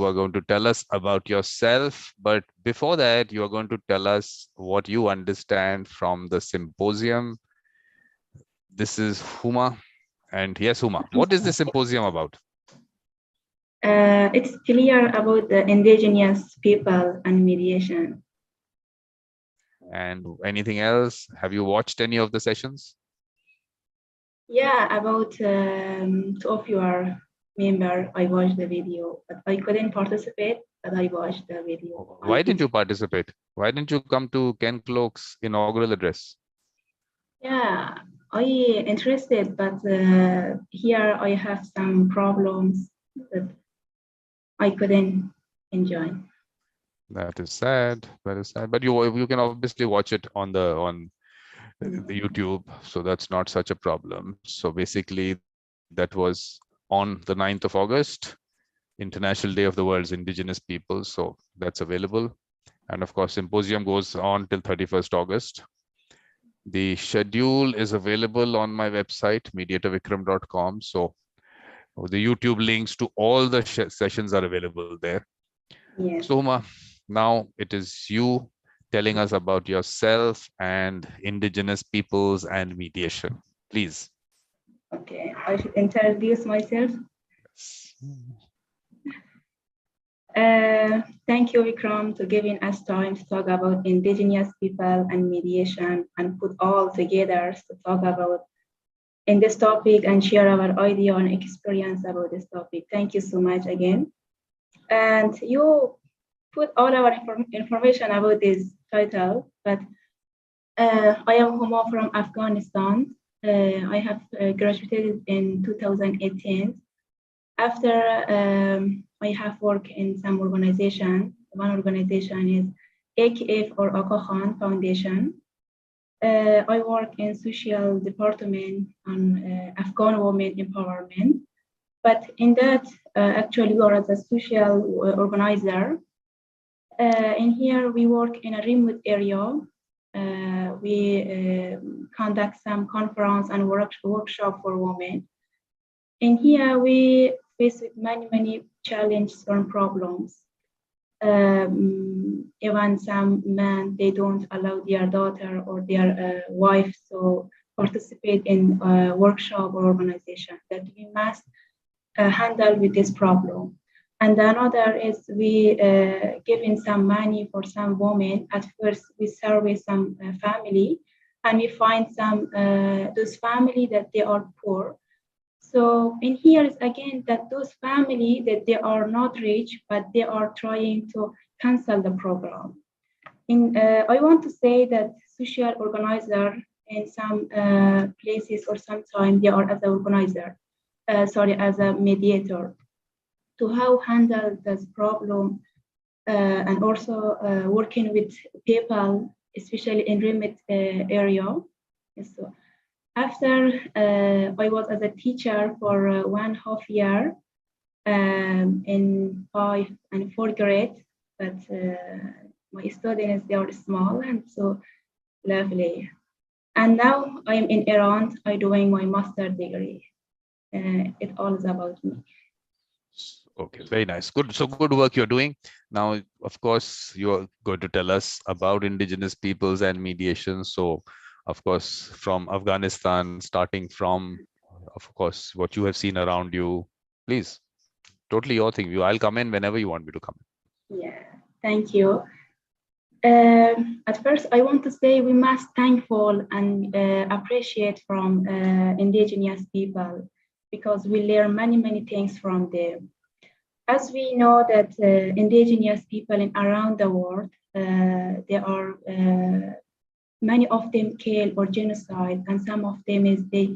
are going to tell us about yourself. But before that, you are going to tell us what you understand from the symposium. This is Huma. And yes, Huma, what is the symposium about? It's clear about the indigenous people and mediation. And anything else? Have you watched any of the sessions? Yeah, about two of your members, I watched the video, but I couldn't participate, but I watched the video. Why didn't you participate? Why didn't you come to Ken Cloke's inaugural address? Yeah, I interested, but here I have some problems that I couldn't enjoy. That is sad. That is sad. But you can obviously watch it on the YouTube, so that's not such a problem. So basically, that was on the 9th of August, International Day of the World's Indigenous People. So that's available. And of course, symposium goes on till 31st August. The schedule is available on my website, mediatorvikram.com. So the YouTube links to all the sessions are available there. Yes. So Huma, now it is you telling us about yourself and indigenous peoples and mediation. Please. Okay, I should introduce myself. Thank you, Vikram, to giving us time to talk about indigenous people and mediation and put all together to talk about in this topic and share our idea and experience about this topic. Thank you so much again. And you put all our information about this title, but I am Huma from Afghanistan. I have graduated in 2018. After I have worked in some organization. One organization is AKF or Aga Khan Foundation. I work in social department on Afghan Women Empowerment. But in that, actually, we are as a social organizer. In here, we work in a remote area. We conduct some conference and workshop for women. In here, we face with many challenges and problems. Even some men, they don't allow their daughter or their wife to participate in a workshop or organization that we must handle with this problem. And another is we giving some money for some women. At first, we survey some family, and we find some those family that they are poor. So in here is again that those families that they are not rich, but they are trying to cancel the program. I want to say that social organizer in some places or sometimes they are as an organizer, as a mediator, to how handle this problem and also working with people, especially in remote area. So, after I was as a teacher for 1.5 years in 5 and 4 grade, but my students, they are small and so lovely. And now I'm in Iran, I'm doing my master's degree. It all is about me. Okay, very nice. Good. So good work you're doing. Now, of course, you're going to tell us about indigenous peoples and mediation. So of course, from Afghanistan, starting from, of course, what you have seen around you, please, totally your thing. I'll come in whenever you want me to come in. Yeah, thank you. At first, I want to say we must thankful and appreciate from indigenous people because we learn many things from them. As we know that indigenous people in around the world, there are many of them kill or genocide, and some of them is they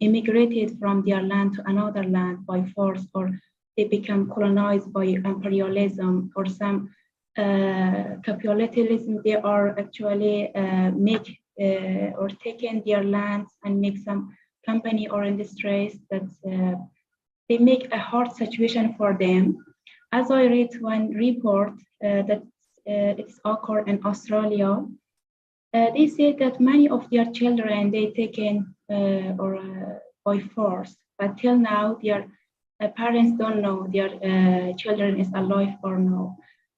immigrated from their land to another land by force, or they become colonized by imperialism or some capitalism. They are actually make or taking their lands and make some company or industries that they make a hard situation for them. As I read one report that it's occurred in Australia, they say that many of their children they taken by force, but till now they are Parents don't know their children is alive or no.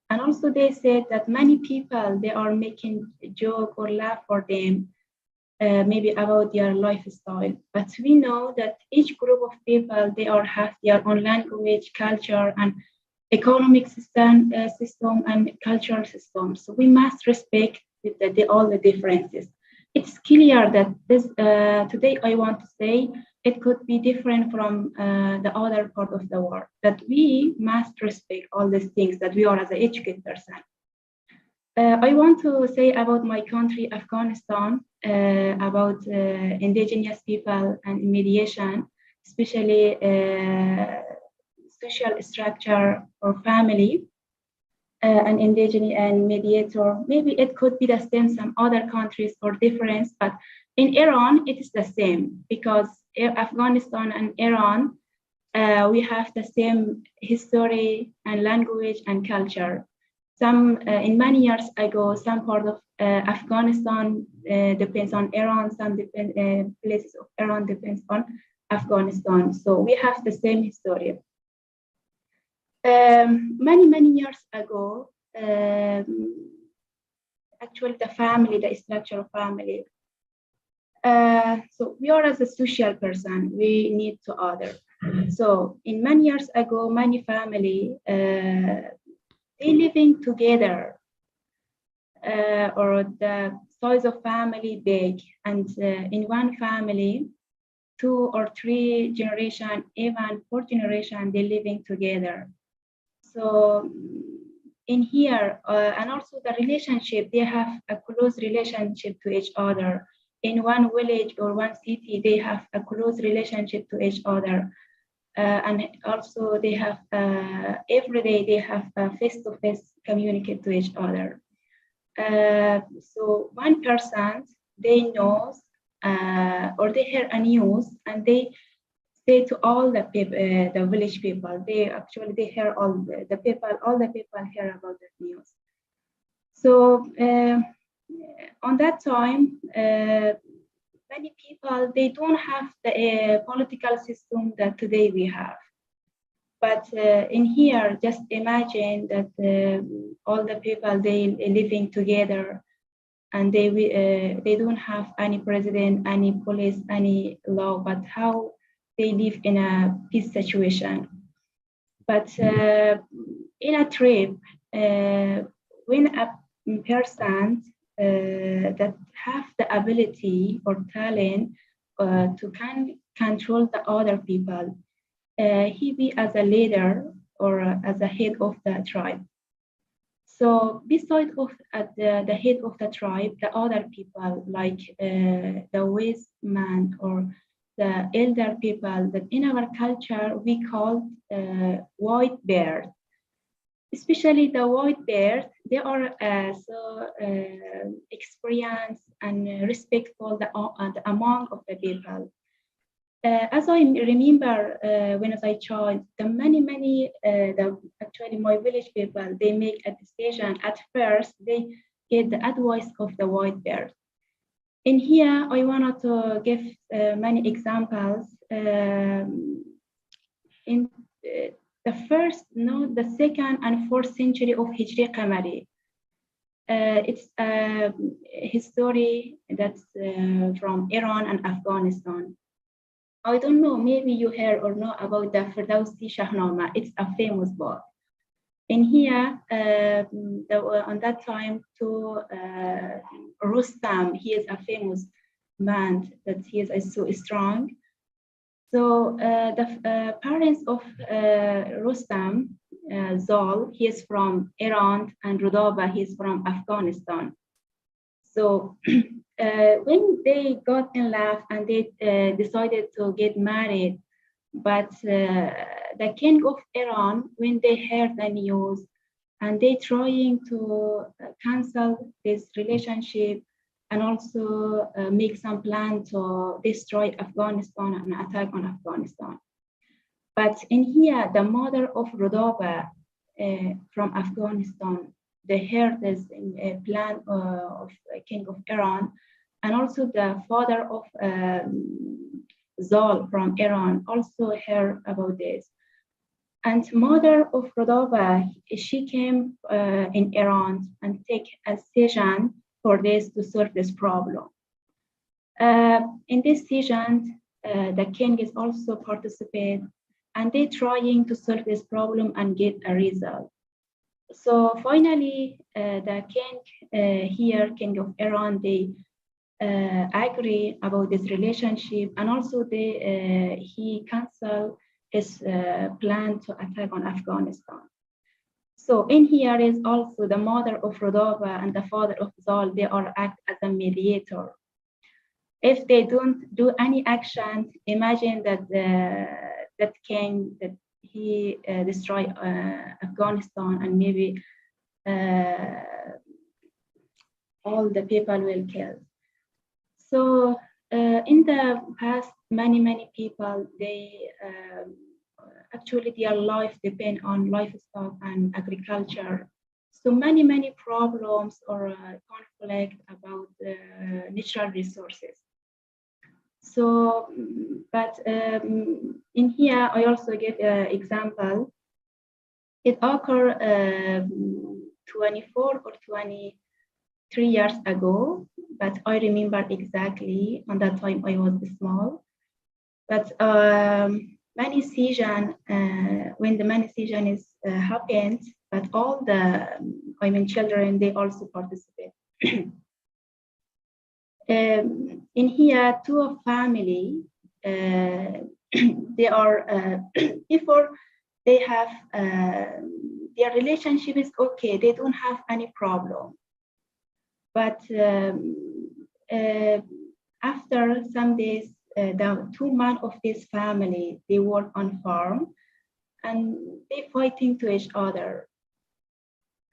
And also they said that many people, they are making a joke or laugh for them, maybe about their lifestyle. But we know that each group of people, they are have their own language, culture, and economic system and cultural system. So we must respect all the differences. It's clear that this today I want to say it could be different from the other part of the world, that we must respect all these things that we are as an educated person. I want to say about my country, Afghanistan, about indigenous people and mediation, especially social structure or family, and indigenous and mediator. Maybe it could be the same some other countries or difference, but in Iran it is the same, because Afghanistan and Iran, we have the same history and language and culture. Some in many years ago, some part of Afghanistan depends on Iran, some places of Iran depends on Afghanistan. So we have the same history. Many years ago, actually the family, the structure of family. So we are as a social person, we need to other. So in many years ago, many family, they living together, or the size of family big, and in one family, 2 or 3 generation, even 4 generation, they living together. So in here, and also the relationship, they have a close relationship to each other. In one village or one city, they have a close relationship to each other. And also they have, every day they have face-to-face communicate to each other. So one person, they knows, or they hear a news, and they say to all the people, the village people, they hear all the people hear about the news. So on that time, many people, they don't have the political system that today we have. But in here, just imagine that all the people, they living together, and they don't have any president, any police, any law, but how they live in a peace situation. But in a trip, when a person that have the ability or talent to control the other people, he be as a leader or as a head of the tribe. So beside of the head of the tribe, the other people, like the wise man or the elder people, that in our culture we call white bear. Especially the white bears, they are so experienced and respectful among of the people. As I remember, when as a child, actually my village people, they make a decision. At first, they get the advice of the white bear. In here, I wanted to give many examples. In the first, no, the 2nd and 4th century of Hijri Qamari. It's a history that's from Iran and Afghanistan. I don't know, maybe you heard or know about the Firdausi Shahnama. It's a famous book. In here, on that time, to Rustam, he is a famous man that he is so strong. So the parents of Rustam, Zal, he is from Iran, and Rudaba, he is from Afghanistan. So when they got in love and they decided to get married, but the king of Iran, when they heard the news, and they trying to cancel this relationship, and also make some plan to destroy Afghanistan and attack on Afghanistan. But in here, the mother of Rudaba from Afghanistan, they heard this plan of King of Iran, and also the father of Zal from Iran also heard about this. And mother of Rodova, she came in Iran and take a decision for this to solve this problem. In this decision, the king is also participate, and they trying to solve this problem and get a result. So finally, the king here, king of Iran, they agree about this relationship, and also he cancel his plan to attack on Afghanistan. So in here is also the mother of Rodova and the father of Zal, they are act as a mediator. If they don't do any action, imagine that that king, that he destroy Afghanistan, and maybe all the people will kill. So in the past, many people, they actually their life depend on livestock and agriculture. So many problems or conflict about natural resources. So, but in here, I also get an example. It occurred 24 or 23 years ago, but I remember exactly on that time I was small. But many season, when the many season is happened, but all the, children, they also participate. In here, two of family, they are, before they have, their relationship is okay, they don't have any problem. But after some days, the two men of this family, they work on farm and they fighting to each other.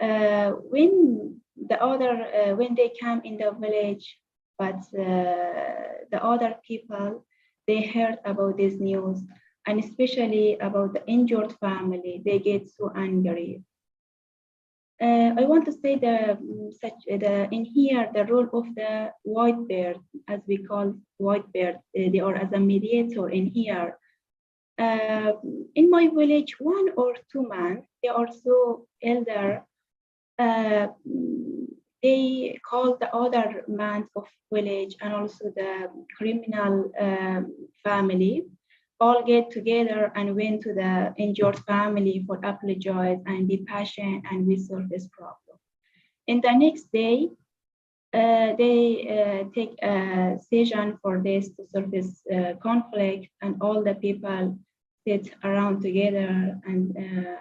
When they come in the village, but the other people, they heard about this news, and especially about the injured family, they get so angry. I want to say in here the role of the white bear, as we call white bear, they are as a mediator in here. In my village, one or two men, they are so elder. They call the other man of village and also the criminal family, all get together and went to the injured family for apologize and be patient, and we solve this problem. In the next day, they take a session for this to solve this conflict, and all the people sit around together, and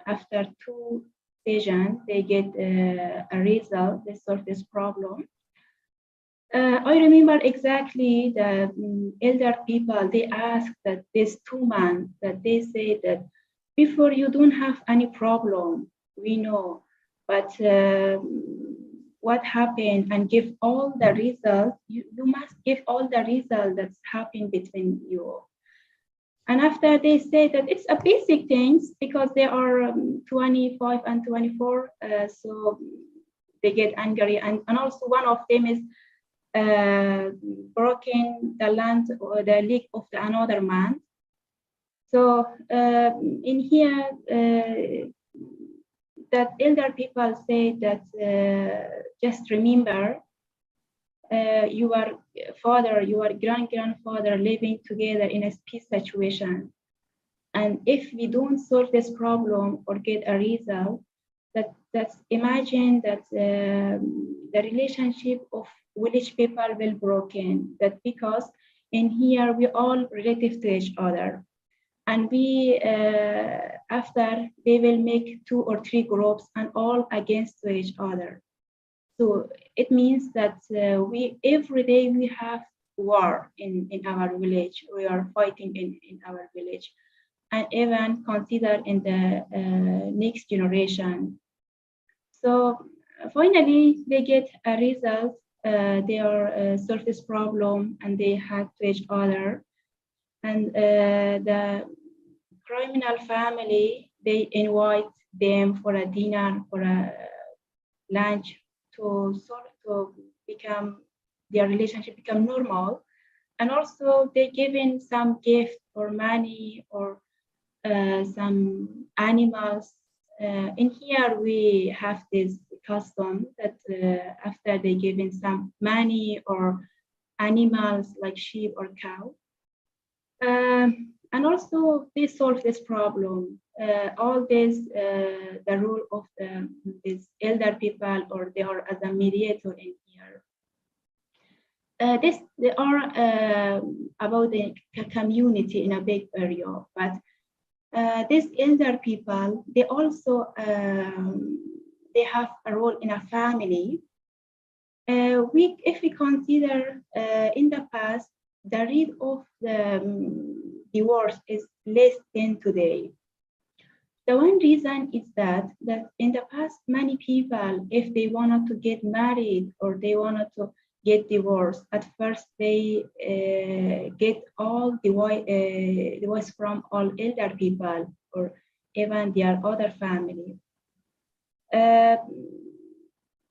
after two sessions, they get a result, they solve this problem. I remember exactly the elder people, they asked that these two men, that they say that before you don't have any problem, we know, but what happened, and give all the results, you must give all the results that's happened between you. And after they say that it's a basic things, because they are 25 and 24, so they get angry. And also one of them is broken the land or the leg of another man. So in here, that elder people say that just remember your father, your grandfather living together in a peace situation. And if we don't solve this problem or get a result, that's imagine that the relationship of village people will broken. That because in here we all relative to each other, and we after they will make 2 or 3 groups and all against each other. So it means that we every day we have war in our village. We are fighting in our village, and even consider in the next generation. So finally, they get a result. They are solve this problem, and they hug to each other. And the criminal family, they invite them for a dinner, for a lunch, to become their relationship become normal. And also they given some gift or money or some animals. In here, we have this custom that after they given some money or animals like sheep or cow, and also they solve this problem. All this, the role of these elder people, or they are as a mediator in here. They are about the community in a big area, but these elder people, they also they have a role in a family. If we consider in the past, the rate of the divorce is less than today. The one reason is that in the past, many people, if they wanted to get married or they wanted to get divorced, at first they get all divorce from all elder people or even their other family.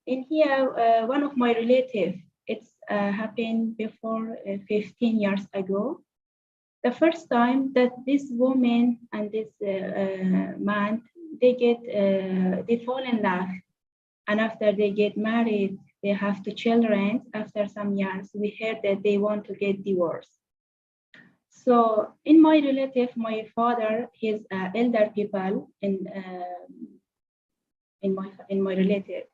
In here, one of my relatives, it's happened before 15 years ago. The first time that this woman and this man, they fall in love. And after they get married, they have two children. After some years, we heard that they want to get divorced. So in my relative, my father, his elder people in my relative.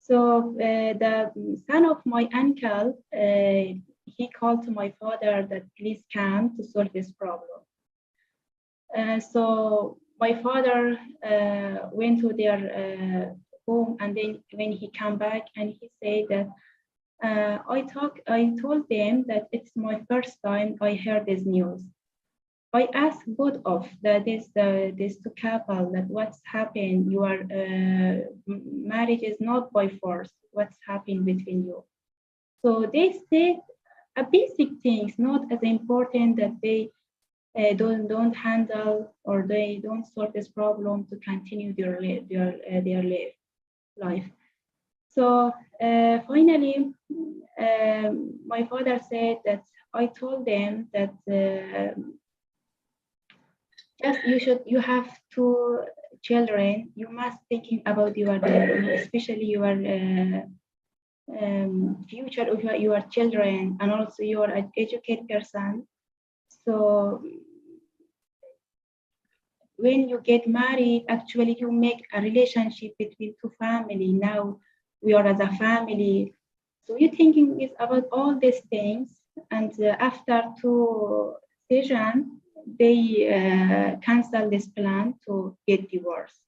So the son of my uncle, he called to my father that please come to solve this problem. So my father went to their home, and then when he came back, and he said that I told them that it's my first time I heard this news. I asked both of these two couple that what's happened. Your marriage is not by force. What's happened between you? So they said basic things, not as important that they don't handle or they don't solve this problem to continue their life. So finally, my father said that I told them that. Yes, you have two children. You must thinking about your, especially your future of your children, and also you are an educated person. So when you get married, actually you make a relationship between two families. Now we are as a family. So you thinking is about all these things, and after two sessions, they cancel this plan to get divorced.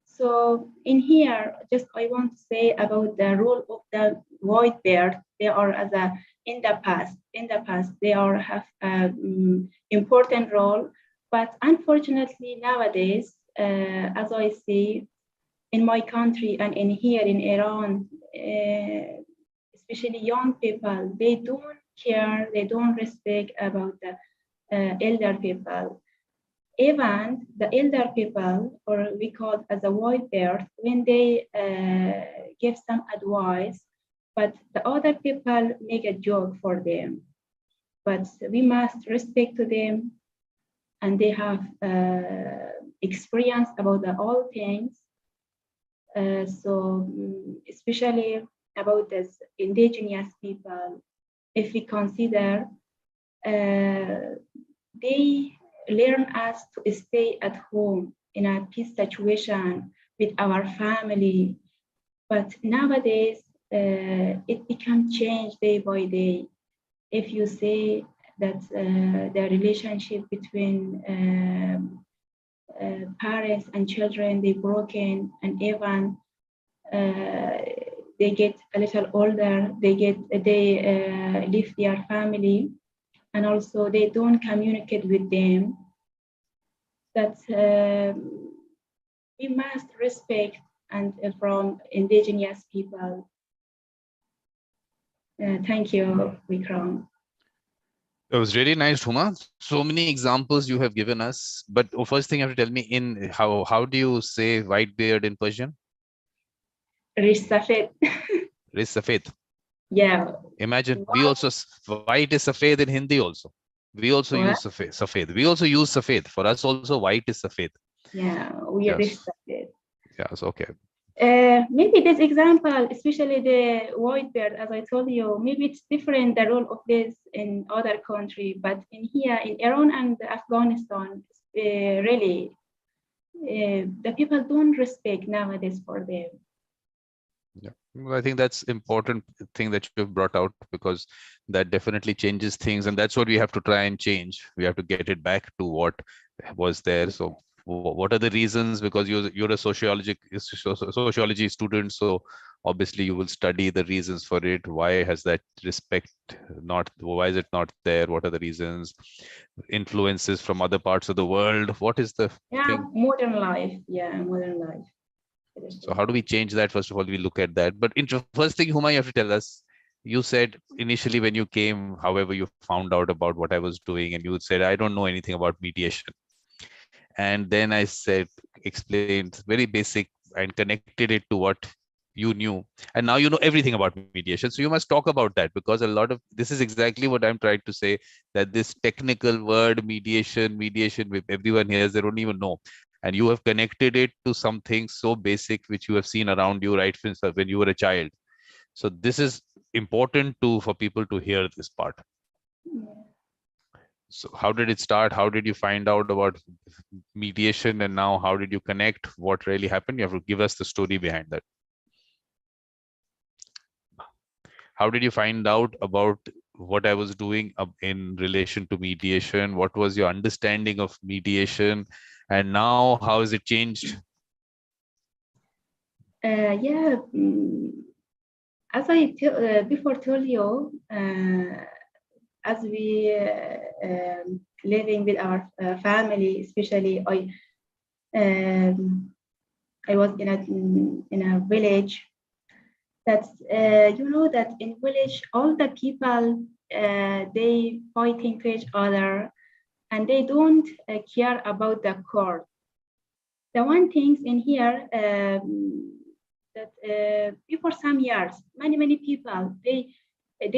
So in here, just I want to say about the role of the white bear. They are as a in the past they are have an important role, but unfortunately nowadays, as I see in my country and in here in Iran, especially young people, they don't care, they don't respect about the elder people. Even the elder people, or we call it as a white bear, when they give some advice, but the other people make a joke for them. But we must respect to them, and they have experience about all things. So especially about this indigenous people, if we consider, they learn us to stay at home in a peace situation with our family. But nowadays, it becomes changed day by day. If you say that the relationship between parents and children, they broken, and even they get a little older, they leave their family, and also they don't communicate with them. That we must respect and from indigenous people. Thank you, Vikram. It was really nice, Huma. So many examples you have given us. But first thing you have to tell me, in how do you say white beard in Persian? Rish Safed. Rish Safed. Yeah. Imagine we also white is Safed in Hindi also. We also What? use Safed. We also use Safed. For us also white is Safed. Yeah, we Yes. respect it. Yes. Okay. Maybe this example, especially the white beard, as I told you, maybe it's different the role of this in other country, but in here in Iran and Afghanistan, really, the people don't respect nowadays for them. Yeah. Well, I think that's important thing that you've brought out, because that definitely changes things, and that's what we have to try and change. We have to get it back to what was there. So what are the reasons? Because you're a sociology student, so obviously you will study the reasons for it. Why has that respect not, why is it not there? What are the reasons? Influences from other parts of the world. What is the Yeah, thing? modern life. Yeah, modern life. So how do we change that? First of all, we look at that. But first thing, Huma, you have to tell us. You said initially when you came, however, you found out about what I was doing, and you said, I don't know anything about mediation. And then I said, explained very basic and connected it to what you knew. And now you know everything about mediation. So you must talk about that, because a lot of this is exactly what I'm trying to say, that this technical word mediation, everyone hears, they don't even know. And you have connected it to something so basic which you have seen around you right since when you were a child. So this is important for people to hear this part. Yeah. So how did it start? How did you find out about mediation, and now how did you connect what really happened? You have to give us the story behind that. How did you find out about what I was doing in relation to mediation? What was your understanding of mediation? And now how has it changed? Yeah, as I before told you, as we living with our family, especially I was in a village. That's you know that in village all the people they fighting to each other and they don't care about the court. The one things in here that before some years, many people they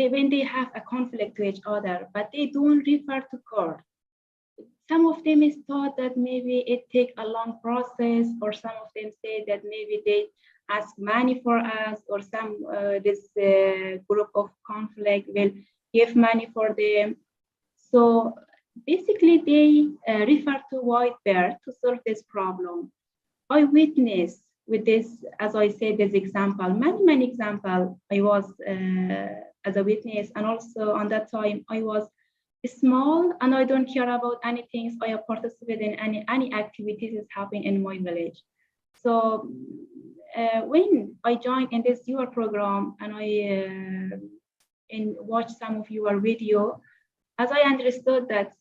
when they have a conflict to each other, but they don't refer to court. Some of them is thought that maybe it take a long process, or some of them say that maybe they ask money for us, or some this group of conflict will give money for them. So basically, they refer to white bear to solve this problem. I witnessed with this, as I said, this example, many example. I was as a witness, and also on that time I was small and I don't care about anything. I participate in any activities that happen in my village. So when I joined in this your program and I watch some of your video, as I understood that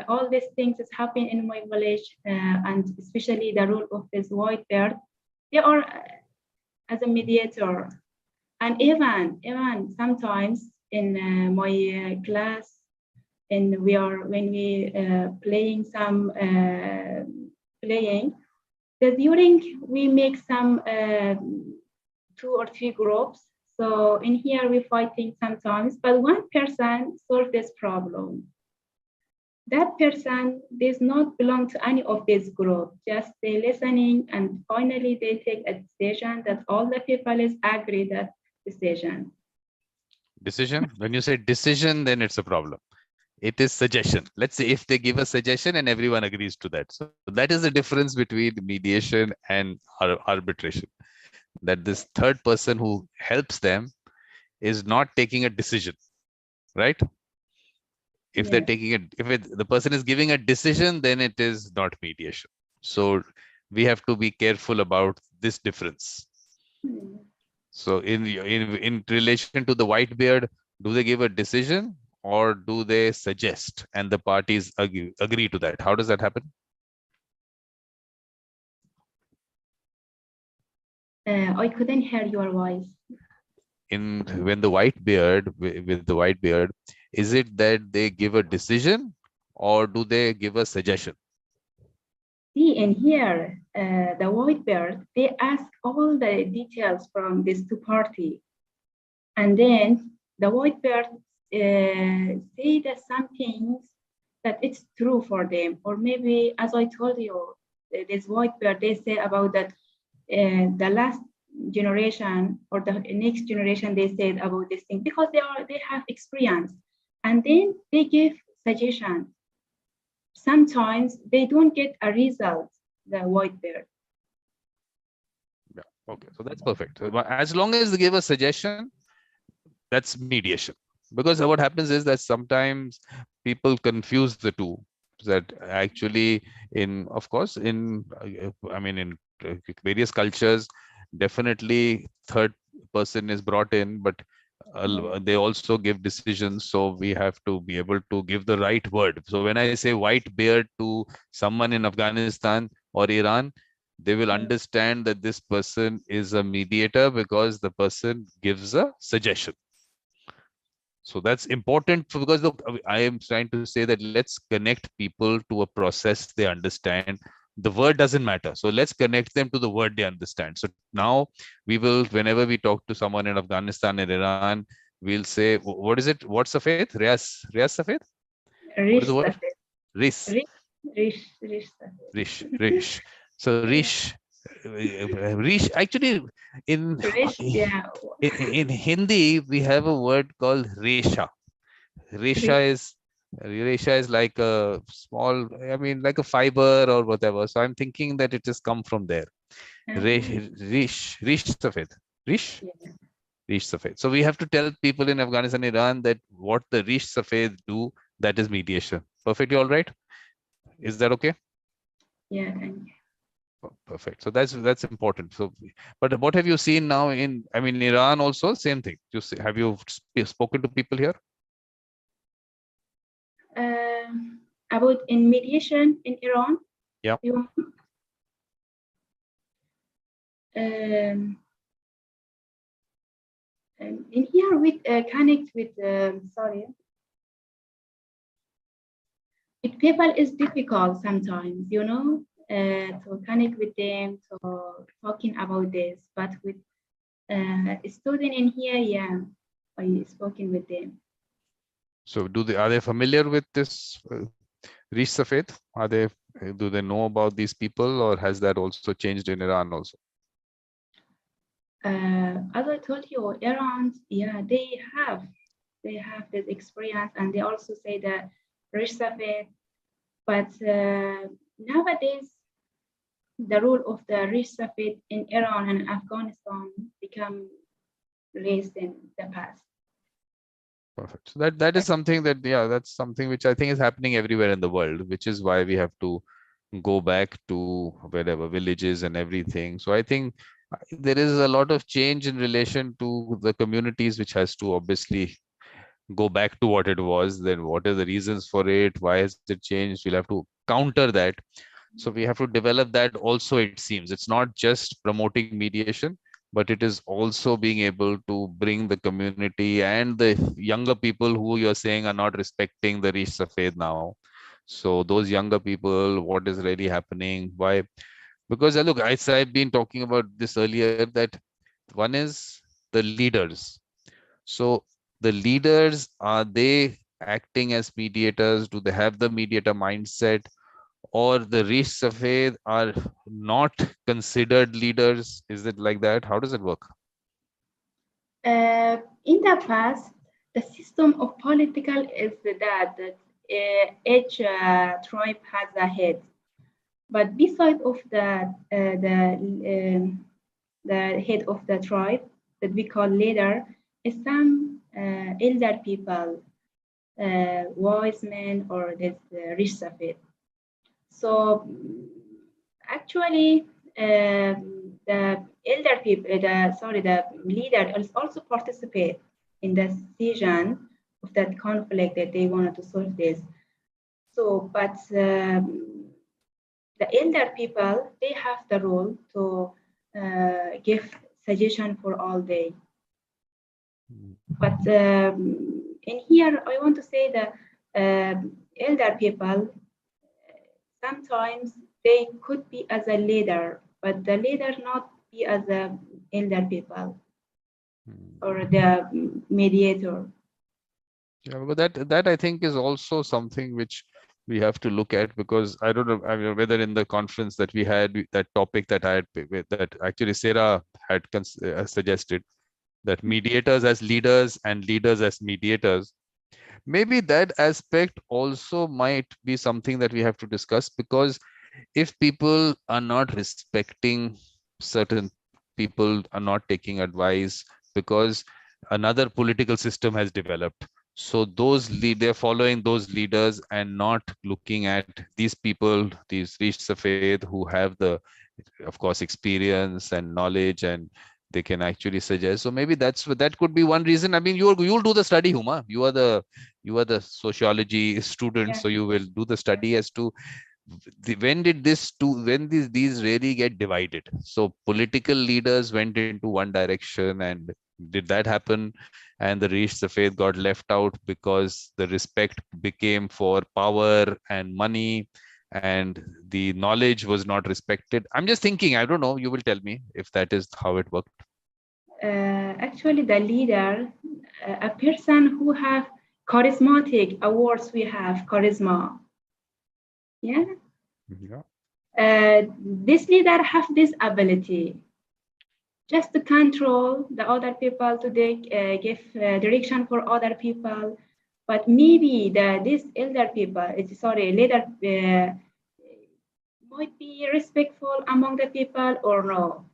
all these things is happening in my village, and especially the role of this white beard, they are as a mediator. And even sometimes in my class, and when we playing some playing, that during we make some 2 or 3 groups. So in here we fighting sometimes, but one person solve this problem. That person does not belong to any of this group, just they listening, and finally they take a decision that all the people is agree that decision. Decision? When you say decision, then it's a problem. It is suggestion. Let's say if they give a suggestion and everyone agrees to that. So that is the difference between mediation and arbitration. That this third person who helps them is not taking a decision, right? If they're Yes. taking it, the person is giving a decision, then it is not mediation. So we have to be careful about this difference. So in relation to the white beard, do they give a decision or do they suggest and the parties agree to that? How does that happen? I couldn't hear your voice. When the white beard, with the white beard, is it that they give a decision or do they give a suggestion? See in here, the white beard, they ask all the details from these two parties. And then the white beard say that some things that it's true for them. Or maybe, as I told you, this white bear, they say about that the last generation or the next generation, they said about this thing because they have experience, and then they give suggestions. Sometimes they don't get a result, the white bear. Yeah. Okay. So that's perfect. So, as long as they give a suggestion, that's mediation. Because what happens is that sometimes people confuse the two. That actually, of course, I mean, in various cultures, definitely third person is brought in, but they also give decisions. So we have to be able to give the right word. So when I say white beard to someone in Afghanistan or Iran, they will understand that this person is a mediator because the person gives a suggestion. So that's important because look, I am trying to say that let's connect people to a process they understand. The word doesn't matter. So let's connect them to the word they understand. So now we will, whenever we talk to someone in Afghanistan and Iran, we'll say, what is it? What's Safed? Riaz Safed? What is Rish the word? Safed. Rish. Rish Safed. Rish. So Rish, actually in, Rish, yeah. in Hindi, we have a word called Resha. Resha Rish. is Resha is like a small, I mean, like a fiber or whatever. So I'm thinking that it has come from there. Rish Safed. Rish? Yeah. Rish Safed. So we have to tell people in Afghanistan, Iran that what the Rish Safed do, that is mediation. Perfectly all right? Is that okay? Yeah, thank you. Perfect. So that's important. So, but what have you seen now in, I mean, Iran also, same thing. Have you spoken to people here? About in mediation in Iran. Yeah. Um, in here with connect with sorry, with people is difficult sometimes, to connect with them, to talking about this. But with a student in here, yeah, I spoken with them. So are they familiar with this Rish Safed? Do they know about these people, or has that also changed in Iran also? As I told you, Iran, yeah, they have this experience, and they also say that Rish Safed. But nowadays, the role of the Rish Safed in Iran and Afghanistan become less in the past. Perfect. So that is something that, yeah, that's something which I think is happening everywhere in the world, which is why we have to go back to wherever villages and everything. So I think there is a lot of change in relation to the communities, which has to obviously go back to what it was. Then what are the reasons for it? Why has it changed? We'll have to counter that. So we have to develop that also, it seems. It's not just promoting mediation, but it is also being able to bring the community and the younger people who you're saying are not respecting the Rish Safed now. So those younger people, what is really happening? Why? Because look, I've been talking about this earlier, that one is the leaders. So the leaders, are they acting as mediators? Do they have the mediator mindset? Or the Rish Safed are not considered leaders? Is it like that? How does it work? In the past, the system of political is that each tribe has a head. But beside of that, the head of the tribe that we call leader is some elder people, wise men, or this Rish Safed. So actually, the elder people, the leader also participate in the decision of that conflict that they wanted to solve this. So, but the elder people, they have the role to give suggestion for all day. But in here, I want to say that elder people, sometimes they could be as a leader, but the leader not be as a elder people or the mediator. Yeah, but that I think is also something which we have to look at, because I don't know, I mean, whether in the conference that we had, that topic that I had, that actually Sarah had suggested, that mediators as leaders and leaders as mediators, maybe that aspect also might be something that we have to discuss, because if people are not respecting certain people, are not taking advice because another political system has developed, so those they're following those leaders and not looking at these people, these Rish Safed, who have the, of course, experience and knowledge, and they can actually suggest. So maybe that could be one reason. I mean, you'll do the study, Huma. You are the sociology student, Yeah, so you will do the yeah. study as to when these really get divided. So political leaders went into one direction, and did that happen, and the Rish Safed got left out because the respect became for power and money, and the knowledge was not respected. I'm just thinking, I don't know, you will tell me if that is how it worked. Actually, the leader, a person who have charismatic awards, we have charisma. Yeah. Yeah. This leader have this ability just to control the other people, to give direction for other people. But maybe these elder people, leader, might be respectful among the people or no.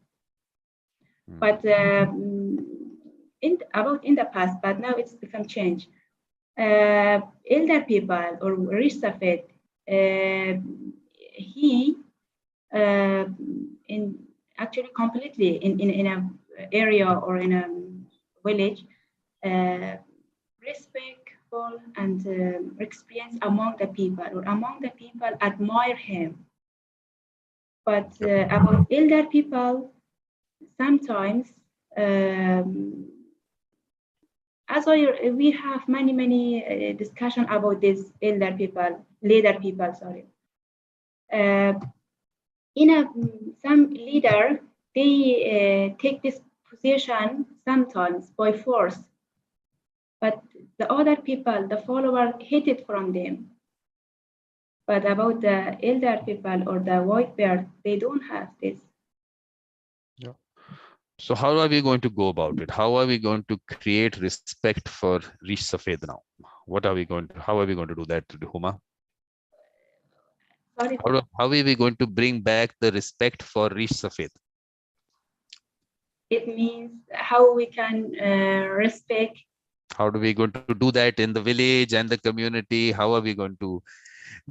But in the past, but now it's become change. Elder people or Rish Safed, he in actually completely in a area or in a village, respectful and experience among the people, or among the people admire him. But about elder people, sometimes, we have many discussion about this elder people, leader people, sorry. Some leader, they take this position sometimes by force, but the other people, the follower, hate it from them. But about the elder people or the white beard, they don't have this. Yeah. So how are we going to go about it? How are we going to create respect for Rish Safed now? How are we going to do that, Huma? Sorry. How are we going to bring back the respect for Rish Safed? It means how we can respect. How are we going to do that in the village and the community? How are we going to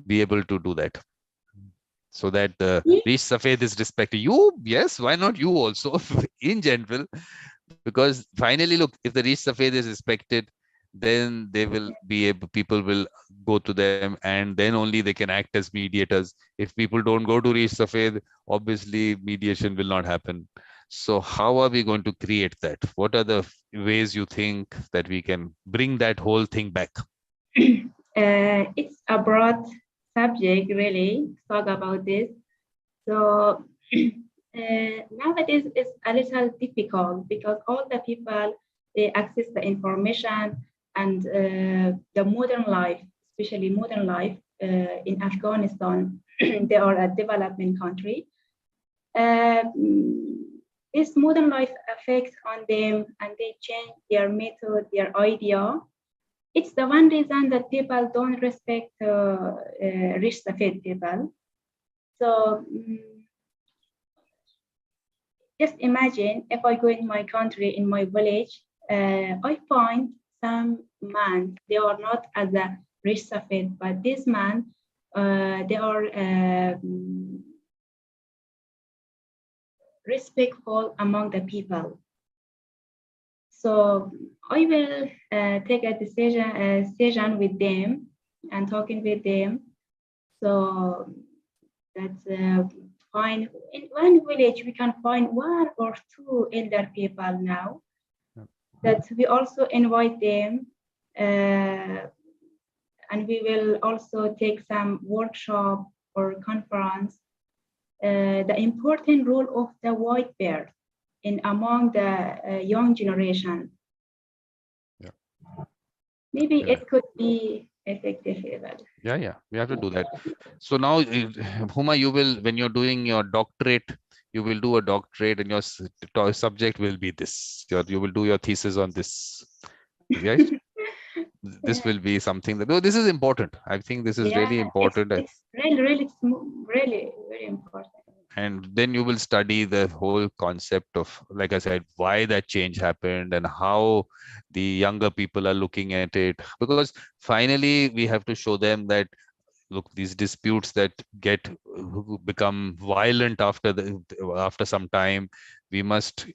be able to do that, so that the Rish Safed is respected? You, yes, why not you also in general? Because finally, look, if the Rish Safed is respected, then they will be able, people will go to them, and then only they can act as mediators. If people don't go to Rish Safed, obviously mediation will not happen. So how are we going to create that? What are the ways you think that we can bring that whole thing back? It's a broad subject, really, talk about this. So nowadays it's a little difficult because all the people, they access the information, and the modern life, especially modern life in Afghanistan, they are a developing country. This modern life affects on them, and they change their method, their idea. It's the one reason that people don't respect Rish Safed people. So just imagine if I go in my country, in my village, I find some man, they are not as a Rish Safed, but this man, they are respectful among the people. So I will take a decision with them and talking with them. So that's fine. In one village, we can find one or two elder people now. That we also invite them, and we will also take some workshop or conference. The important role of the white beard in among the young generation. Yeah. Maybe Yeah. it could be effective level. Yeah, we have to do that. So now, Huma, you will, when you're doing your doctorate, you will do a doctorate, and your subject will be this. You will do your thesis on this, right? This Yeah, will be something that, oh, this is important. I think this is yeah, really important. it's really, really very important. And then you will study the whole concept of, like I said, why that change happened and how the younger people are looking at it. Because finally, we have to show them that, look, these disputes that become violent after some time, we must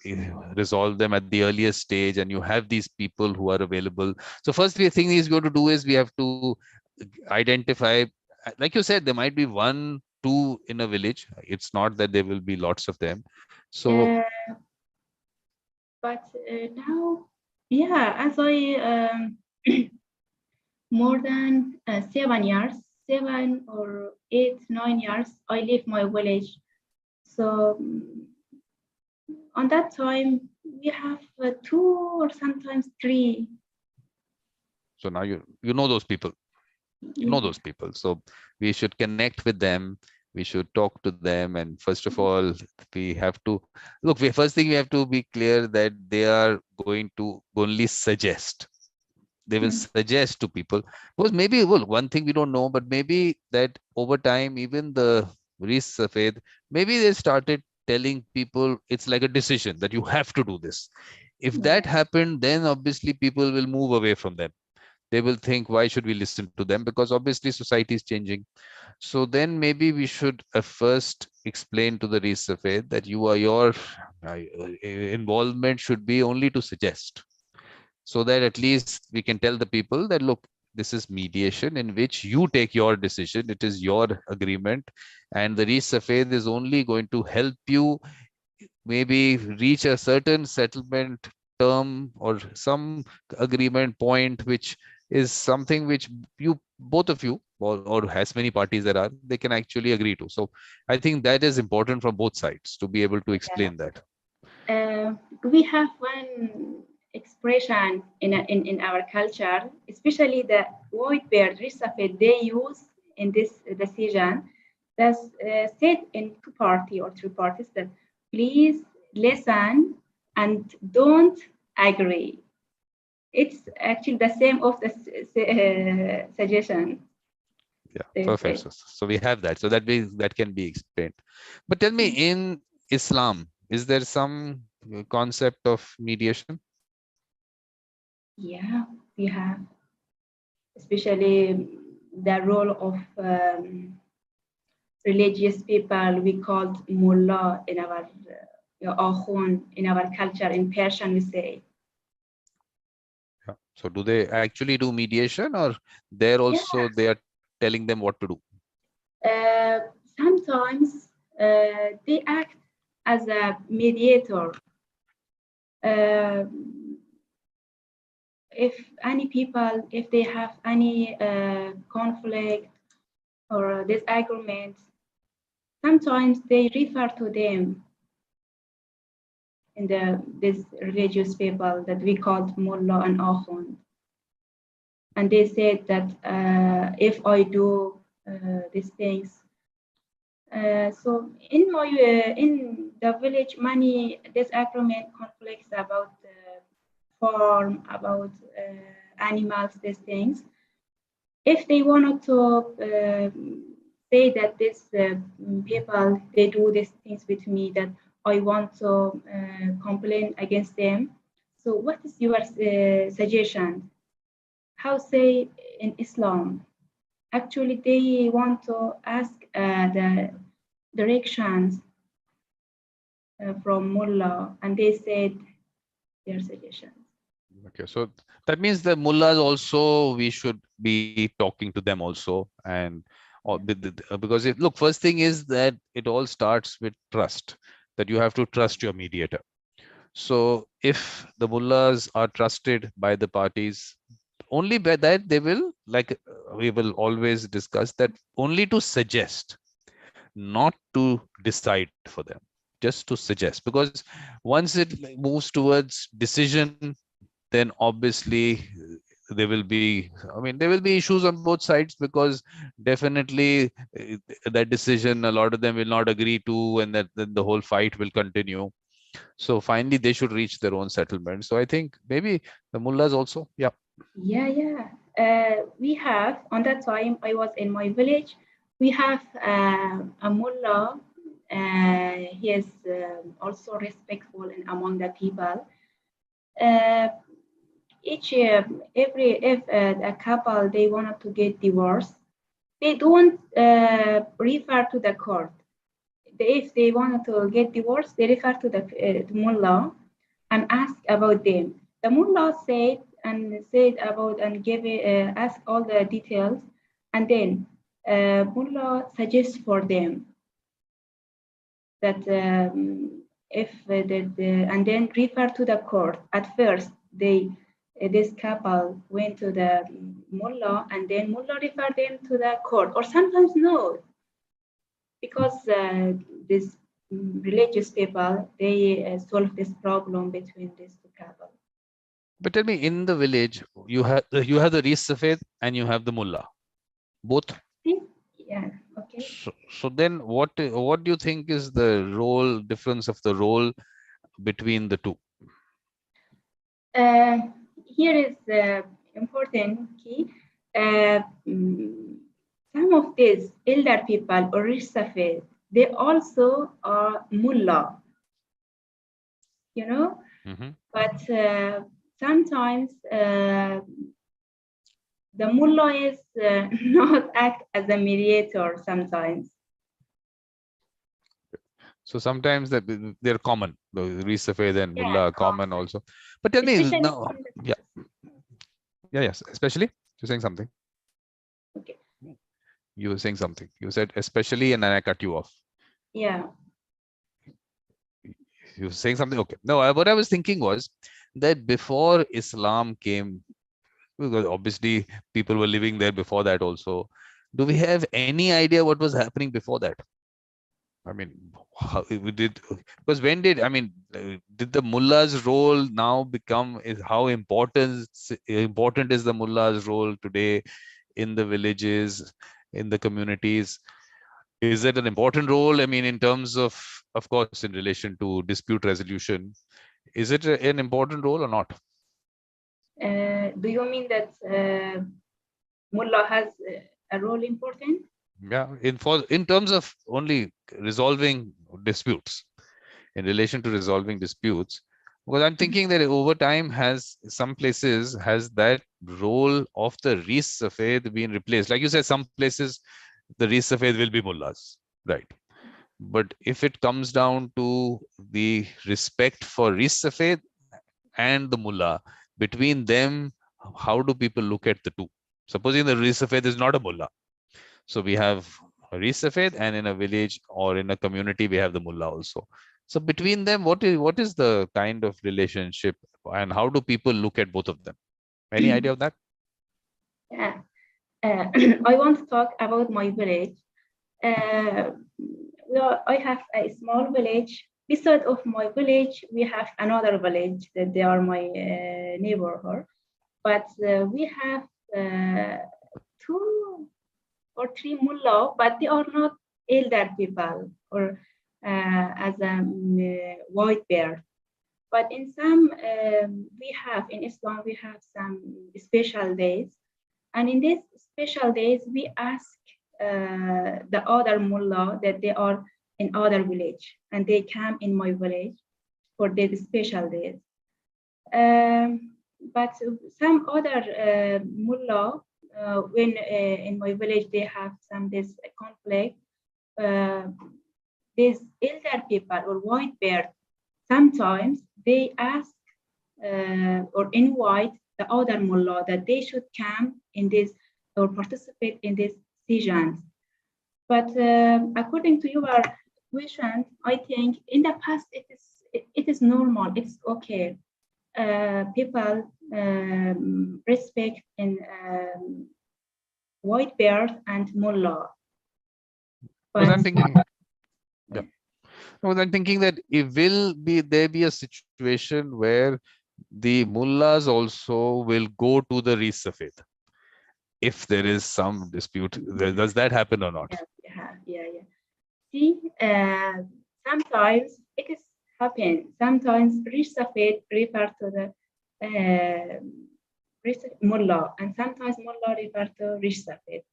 resolve them at the earliest stage, and you have these people who are available. So first thing is going to do is we have to identify, like you said, there might be one two in a village. It's not that there will be lots of them. So Uh, but now, yeah, as I more than 7 years, 7 or 8, 9 years, I leave my village. So on that time, we have 2 or sometimes 3. so now you know those people. You know those people. So we should connect with them. We should talk to them. And first of all, we have to look. First thing, we have to be clear that they are going to only suggest. They will suggest to people, because maybe, well, one thing we don't know, but maybe that over time, even the Safed, maybe they started telling people it's like a decision that you have to do this. If that Yeah, happened, then obviously people will move away from them. They will think, why should we listen to them? Because obviously society is changing. So then maybe we should first explain to the Safed that your involvement should be only to suggest, so that at least we can tell the people that, look, this is mediation in which you take your decision. It is your agreement, and the Safed is only going to help you maybe reach a certain settlement term or some agreement point, which is something which you, both of you, or as many parties there are, they can actually agree to. So I think that is important from both sides to be able to yeah. explain that. We have one expression in our culture, especially the white bear Risafet they use in this decision. That's said in 2 party or 3 parties that please listen and don't agree. It's actually the same of the suggestion Yeah, they perfect. say. So we have that. So that can be explained. But tell me, in Islam, is there some concept of mediation? Yeah, we have, especially the role of religious people. We called mullah in our akhun in our culture. In Persian, we say. Yeah. So do they actually do mediation, or there Yeah. also they are telling them what to do? Uh, Sometimes they act as a mediator. Uh, if any people, if they have any conflict or disagreement, sometimes they refer to them in this religious people that we called mullah and akhund. And they said that if I do these things, so in the village, many disagreement conflicts about farm, about animals, these things. If they wanted to say that these people they do these things with me, that I want to complain against them. So, what is your suggestion? How say in Islam? Actually, they want to ask the directions from mullah, and they said their suggestions. Okay, so that means the mullahs also, we should be talking to them also, and because look, first thing is that it all starts with trust, that you have to trust your mediator. So if the mullahs are trusted by the parties, only by that they will, like we will always discuss, that only to suggest, not to decide for them, just to suggest. Because once it moves towards decision, then obviously there will be, I mean, there will be issues on both sides, because definitely that decision, a lot of them will not agree to, and that then the whole fight will continue. So finally, they should reach their own settlement. So I think maybe the mullahs also, yeah. Yeah, yeah. We have, on that time I was in my village, we have a mullah. He is also respectful in, among the people. Uh, if a couple they wanted to get divorced, they don't refer to the court. If they wanted to get divorced, they refer to the mullah and ask about them. The mullah said about and give ask all the details, and then mullah suggests for them that if and then refer to the court. At first, this couple went to the mullah, and then mullah referred them to the court, or sometimes no, because these religious people they solve this problem between these two couples. But tell me, in the village, you have the Reis Safed and you have the mullah, both. Yeah. Okay. So then what do you think is the difference of the role between the two? Here is the important key. Some of these elder people or Reis Safed, they also are mullah, you know. But sometimes the mullah is not act as a mediator sometimes. So sometimes they're common, the Reis Safed and mullah are common also. But tell me Especially now, yes, especially, you're saying something. Okay. You were saying something. You said especially, and then I cut you off. Yeah. You were saying something. Okay. No, what I was thinking was that before Islam came, because obviously people were living there before that also. Do we have any idea what was happening before that? I mean, how we did, because when did, I mean, did the mullah's role now become, how important is the mullah's role today in the villages, in the communities? Is it an important role? I mean, in terms of course, in relation to dispute resolution, is it an important role or not? Do you mean that mullah has a role important? Yeah, in terms of only resolving disputes, in relation to resolving disputes, because I'm thinking that over time some places has that role of the Reis Safed been replaced. Like you said, some places the Reis Safed will be mullahs, right? But if it comes down to the respect for Reis Safed and the mullah, between them, how do people look at the two? Supposing the Reis Safed is not a mullah, so we have Reis Safed, and in a village or in a community, we have the mullah also. So between them, what is the kind of relationship, and how do people look at both of them? Any idea of that? Yeah. I want to talk about my village. I have a small village. Beside of my village, we have another village that they are my neighborhood. But we have 2 or 3 mullah, but they are not elder people or as a white bear. But in some, in Islam, we have some special days. And in these special days, we ask the other mullah that they are in other village and they come in my village for these special days. But some other mullah, when in my village they have this conflict, these elder people or white bear, sometimes they ask or invite the other mullah that they should come in this or participate in these sessions. But according to your question, I think in the past it is normal, it's okay. People respect in white bears and mullah. But I'm thinking, yeah. No, I'm thinking that there be a situation where the mullahs also will go to the resafed if there is some dispute. Does that happen or not? Yeah. See, sometimes it is happen. Sometimes resafed refer to the mullah, and sometimes mullah refer to resafed.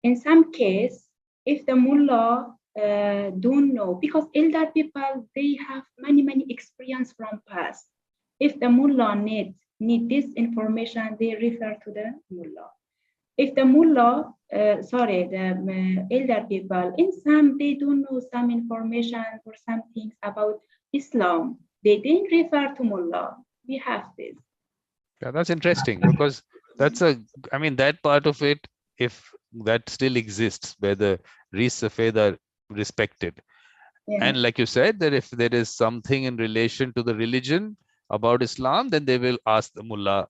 In some case, if the mullah don't know, because elder people, they have many experience from past. If the mullah need this information, they refer to the mullah. If the mullah, the elder people, in some, they don't know some information or some things about Islam, they didn't refer to mullah. We have this. Yeah, that's interesting, because that's I mean, that part of it, if that still exists, where the resafed are respected. Yeah. And like you said, that if there is something in relation to the religion about Islam, then they will ask the mullah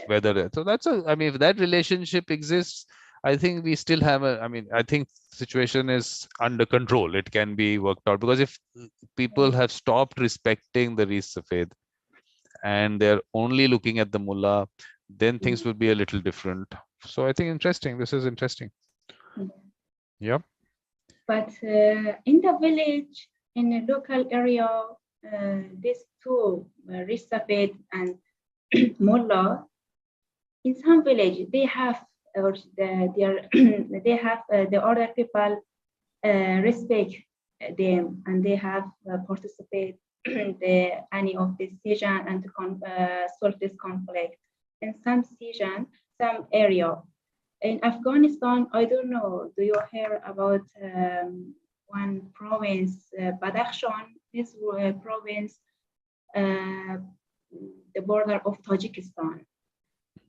whether. So that's I mean, if that relationship exists, I think we still have I mean, I think situation is under control. It can be worked out, because if people have stopped respecting the resafed and they're only looking at the mullah, then things will be a little different. So I think interesting. This is interesting. Yep. But in the village, in a local area, these two, resafed and mullah, in some village they have, or they have the other people respect them, and they have participate any of this decision and to solve this conflict. In some decision, some area. In Afghanistan, I don't know, do you hear about one province, Badakhshan, this province, the border of Tajikistan.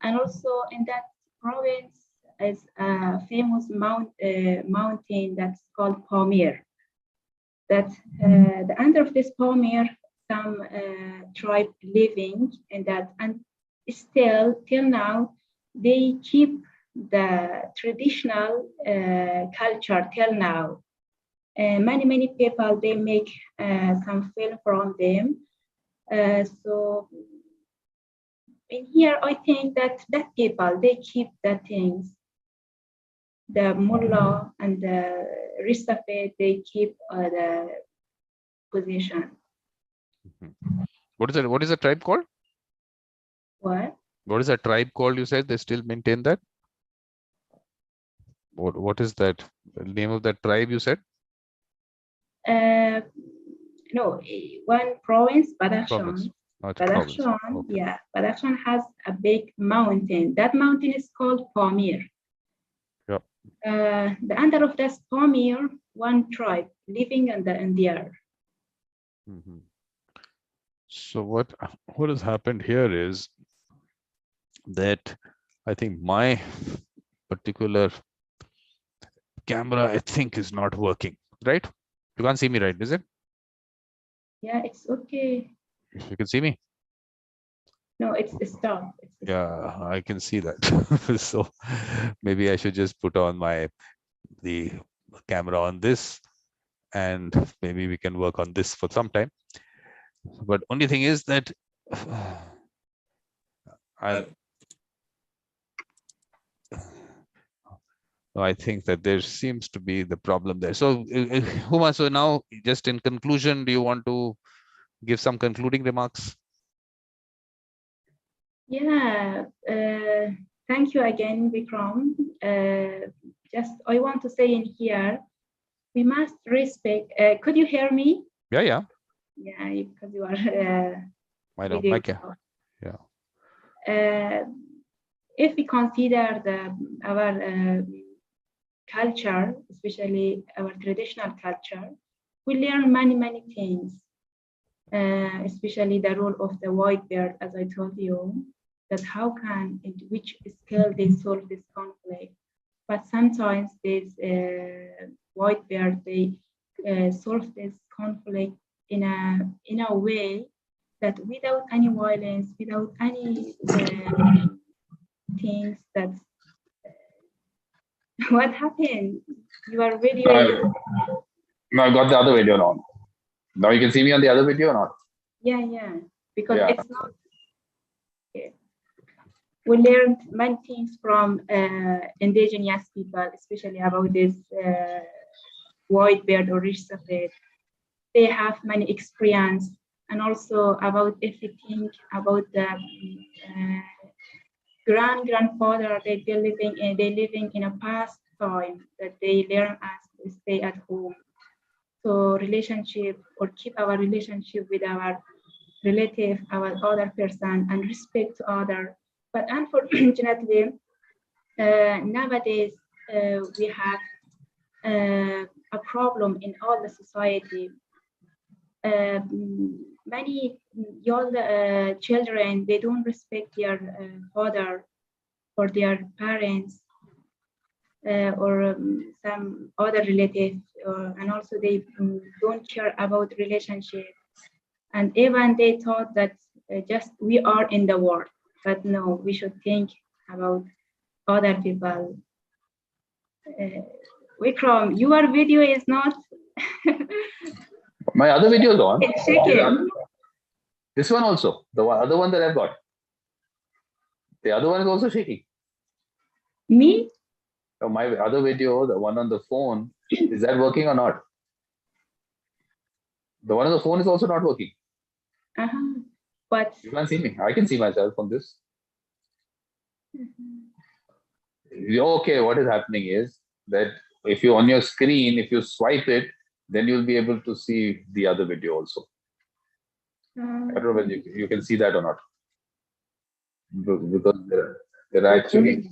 And also in that province is a famous mountain that's called Pamir. That the under of this Pamir, some tribe living in that, and still till now they keep the traditional culture till now. Many people, they make some film from them. So in here, I think that people, they keep the things. The mullah and the resafed, they keep the position. What is the tribe called? What? What is a tribe called? You said they still maintain that? What is that? The name of that tribe you said? No, one province, Badakhshan. Badakhshan, okay. Yeah, Badakhshan has a big mountain. That mountain is called Pamir. Yep. The under of this Pamir, one tribe living in the air. So what has happened here is that I think my particular camera, I think, is not working, right? You can't see me, right? Is it? Yeah, it's okay. You can see me? No, it's stopped. Yeah, I can see that. So maybe I should just put on the camera on this, and maybe we can work on this for some time. But only thing is that I think that there seems to be the problem there. So Huma, so now just in conclusion, do you want to give some concluding remarks? Yeah, thank you again, Vikram. Just I want to say in here, we must respect. Could you hear me? Yeah. Yeah, because you are. I know. Yeah. If we consider our culture, especially our traditional culture, we learn many things. Especially the role of the white beard, as I told you, that how can, in which scale they solve this conflict. But sometimes this white beard, they solve this conflict in a way that without any violence, without any things that what happened? Your video. No, I got the other video on. Now you can see me on the other video or not? Yeah. because it's not. We learned many things from indigenous people, especially about this white beard or Rishsafed. They have many experience, and also about everything about the grandfather. They living in a past time that they learn us to stay at home. So relationship or keep our relationship with our relative, our other person, and respect to other. But unfortunately, nowadays we have a problem in all the society. Many young children, they don't respect their father or their parents or some other relatives, and also they don't care about relationship. And even they thought that just we are in the world, but no, we should think about other people. Vikram, your video is not. My other video is on. It's shaking. This one also, the other one that I've got. The other one is also shaking. Me? So my other video, the one on the phone, is that working or not? The one on the phone is also not working. But you can't see me. I can see myself on this. Okay, what is happening is that if you on your screen, if you swipe it, then you'll be able to see the other video also. I don't know whether you can see that or not. Because there are actually.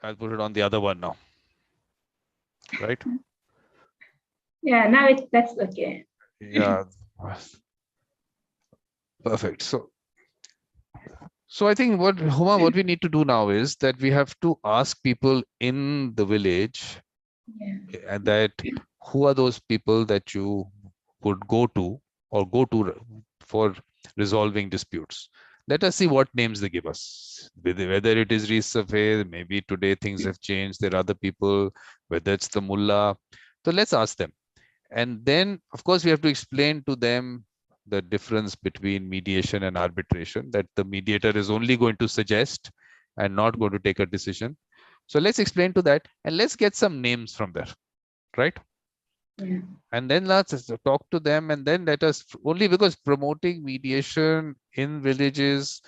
I'll put it on the other one now. Right? Yeah, now that's okay. Yeah. Perfect. So I think what Huma, what we need to do now is that we have to ask people in the village and that who are those people that you would go to or go to for resolving disputes. Let us see what names they give us. Whether it is Rees-Safed, maybe today things have changed. There are other people, whether it's the mullah. So let's ask them. And then, of course, we have to explain to them the difference between mediation and arbitration, that the mediator is only going to suggest and not going to take a decision. So let's explain to that and let's get some names from there, right? Yeah. And then let's talk to them, and then let us, only because promoting mediation in villages,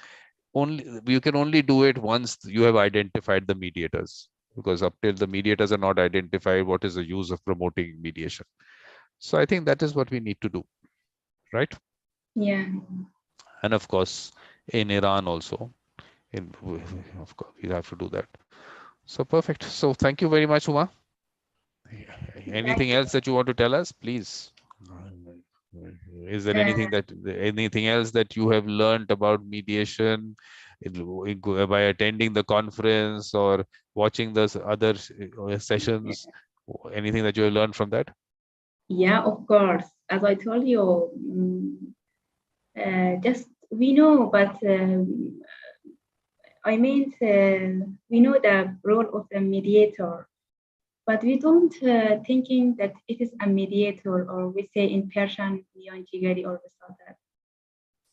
you can only do it once you have identified the mediators, because up till the mediators are not identified, what is the use of promoting mediation? So I think that is what we need to do, right? Yeah. And of course, in Iran also, of course, we have to do that. So perfect. So thank you very much, Huma. Anything else that you want to tell us, please? Is there anything else that you have learned about mediation by attending the conference or watching the other sessions? Anything that you have learned from that? Yeah, of course. As I told you, just we know, but I mean, we know the role of the mediator, but we don't thinking that it is a mediator, or we say in Persian, or that.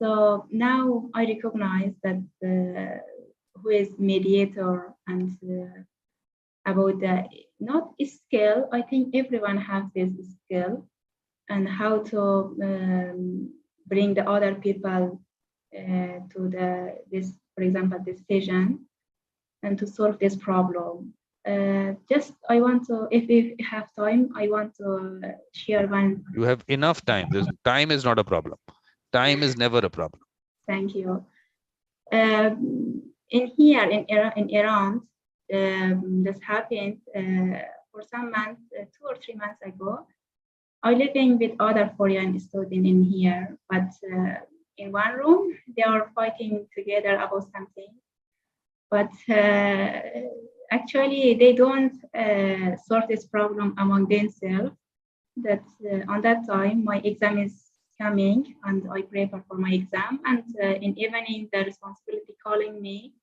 So now I recognize that who is mediator, and about the not skill. I think everyone has this skill, and how to bring the other people to this, for example, decision, and to solve this problem. Just I want to, if we have time, I want to share one. You have enough time. Time is not a problem. Time is never a problem. Thank you. In Iran, this happened for some months, 2 or 3 months ago. I living with other foreign students in here, but in one room, they are fighting together about something. But actually, they don't sort this problem among themselves. That on that time, my exam is coming, and I prepare for my exam. And in evening, the responsibility calling me,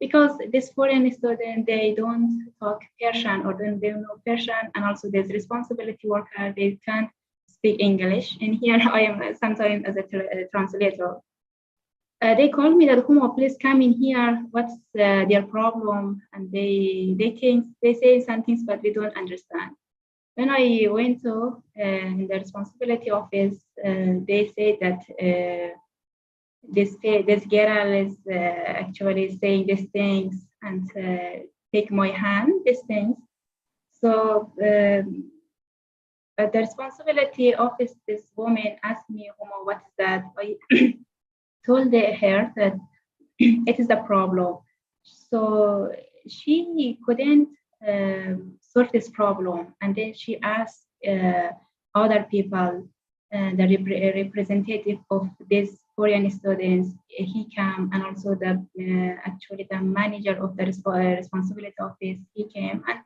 because this foreign student, they don't talk Persian, or they don't know Persian, and also there's responsibility worker, they can't speak English, and here I am sometimes as a translator. They called me that Huma, please come in here. What's their problem? And they say some things, but we don't understand. When I went to in the responsibility office, they say that this girl is actually saying these things and take my hand, these things. So at the responsibility office, this woman asked me, Huma, what is that? I told her that it is a problem. So she couldn't solve this problem. And then she asked other people, the representative of these Korean students, he came, and also actually the manager of the responsibility office, he came. And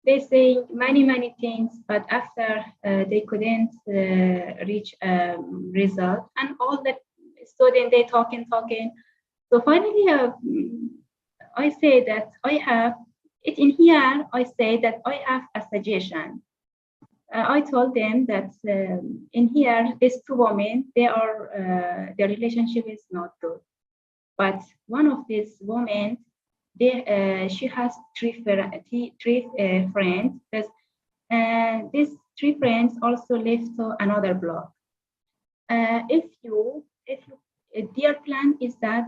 they say many things, but after they couldn't reach a result, and all the students, they talking. So finally, I say that I have it in here. I say that I have a suggestion. I told them that in here, these two women, their relationship is not good. But one of these women, she has three friends. These three friends also live to another block. If their plan is that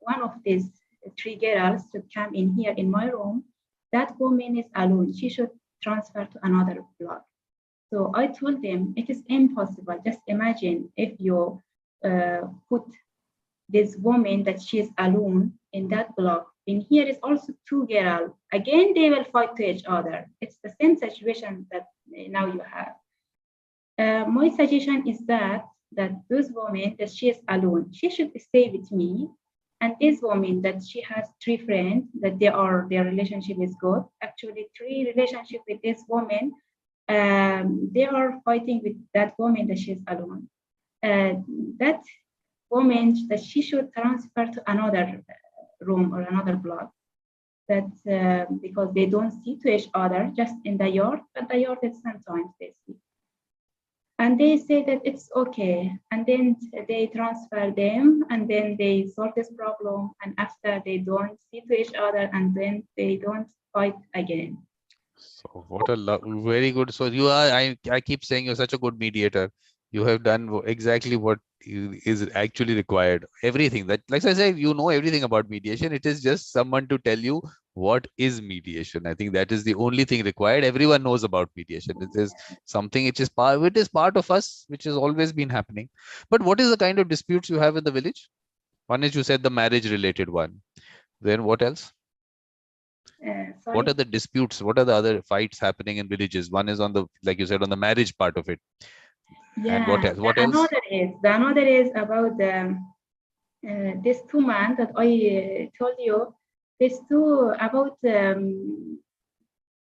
one of these three girls should come in here in my room, that woman is alone. She should transfer to another block. So I told them it is impossible. Just imagine if you put this woman that she is alone in that block. In here is also two girls. Again, they will fight to each other. It's the same situation that now you have. My suggestion is that those women that she is alone, she should stay with me. And this woman that she has three friends, that their relationship is good. Actually, three relationship with this woman, they are fighting with that woman that she is alone. That woman that she should transfer to another room or another block. That because they don't see to each other just in the yard, but the yard is sometimes they see. And they say that it's okay. And then they transfer them, and then they solve this problem. And after they don't see to each other, and then they don't fight again. So what a very good. So you are, I keep saying you're such a good mediator. You have done exactly what is actually required. Everything that, like I said, you know everything about mediation. It is just someone to tell you what is mediation. I think that is the only thing required. Everyone knows about mediation. It is something which is part of us, which has always been happening. But what is the kind of disputes you have in the village? One is, you said, the marriage related one. Then what else? What are the disputes? What are the other fights happening in villages? One is on the, like you said, on the marriage part of it. Yeah. And what else? What else? Another is about this two man that I told you. These two about in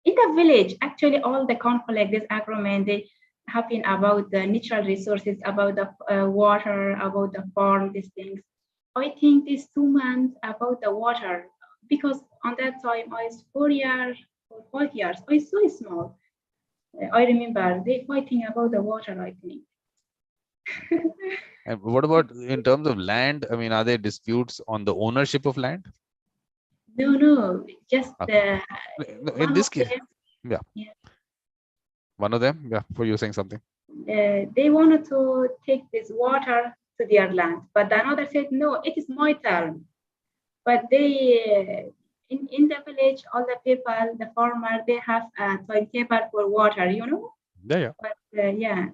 the village. Actually, all the conflict, this agreement, they happen about the natural resources, about the water, about the farm, these things. I think these 2 months about the water, because on that time I was 4 years or 5 years. I was so small. I remember they fighting about the water, I think. And what about in terms of land? I mean, are there disputes on the ownership of land? No, just in this case, yeah. One of them, yeah. For you saying something, they wanted to take this water to their land, but another said no, it is my turn. But they in the village, all the people, the farmer, they have a timetable for water, you know. Yeah. But yeah,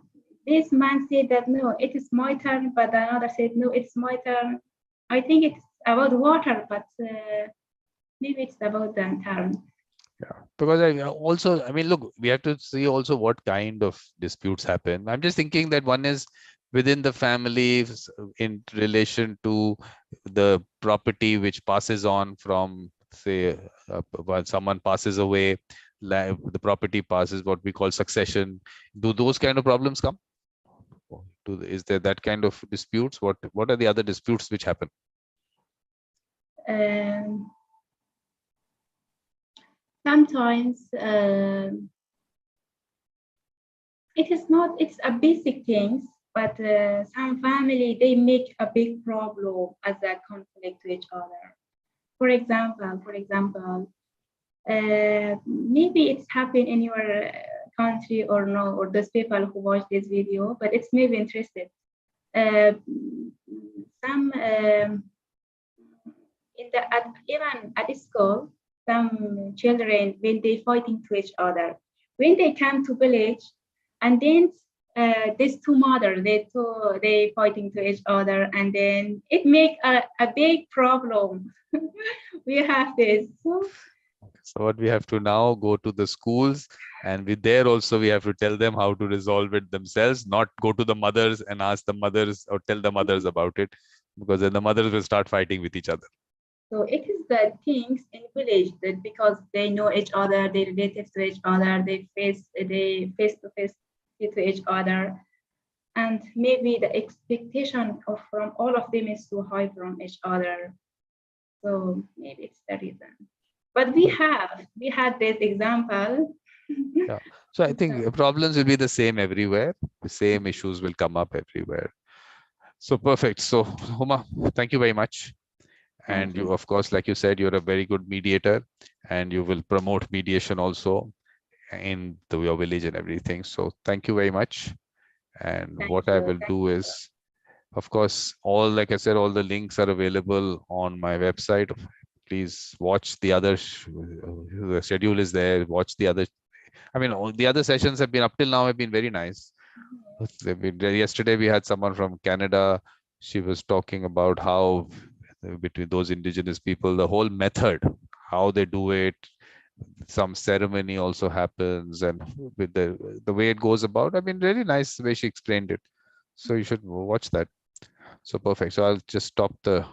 this man said that no, it is my turn, but another said no, it's my turn. I think it's about water, but maybe it's about the turn. Yeah, because I mean, look, we have to see also what kind of disputes happen. I'm just thinking that one is within the family in relation to the property which passes on from, say, when someone passes away, the property passes, what we call succession. Do those kind of problems come? Is there that kind of disputes? What are the other disputes which happen? Sometimes It is not, it's a basic things, but some family, they make a big problem as a conflict to each other. For example, maybe it's happened in your country or no, or those people who watch this video, but it's maybe interested. Uh, some even at school, some children when they fighting to each other, when they come to village, and then these two mothers they fighting to each other, and then it make a big problem. We have this. So what we have to now go to the schools, and with there also we have to tell them how to resolve it themselves, not go to the mothers and ask the mothers or tell the mothers about it, because then the mothers will start fighting with each other. So it is the things in village that because they know each other, they related to each other, they face to face to each other, and maybe the expectation of from all of them is too high from each other. So maybe it's the reason. But we had this example. Yeah. So I think problems will be the same everywhere. The same issues will come up everywhere. So perfect. So Huma, thank you very much. And Thank you, you. of course, like you said, you're a very good mediator, and you will promote mediation also in your village and everything. So thank you very much. And Thank what I you. will do is, of course, like I said, all the links are available on my website. Please watch the other, the schedule is there. Watch the other. I mean, all the other sessions have been up till now have been very nice. Yesterday we had someone from Canada. She was talking about how between those indigenous people, the whole method, how they do it, some ceremony also happens, and with the way it goes about. I mean, really nice the way she explained it. So you should watch that. So perfect. So I'll just stop the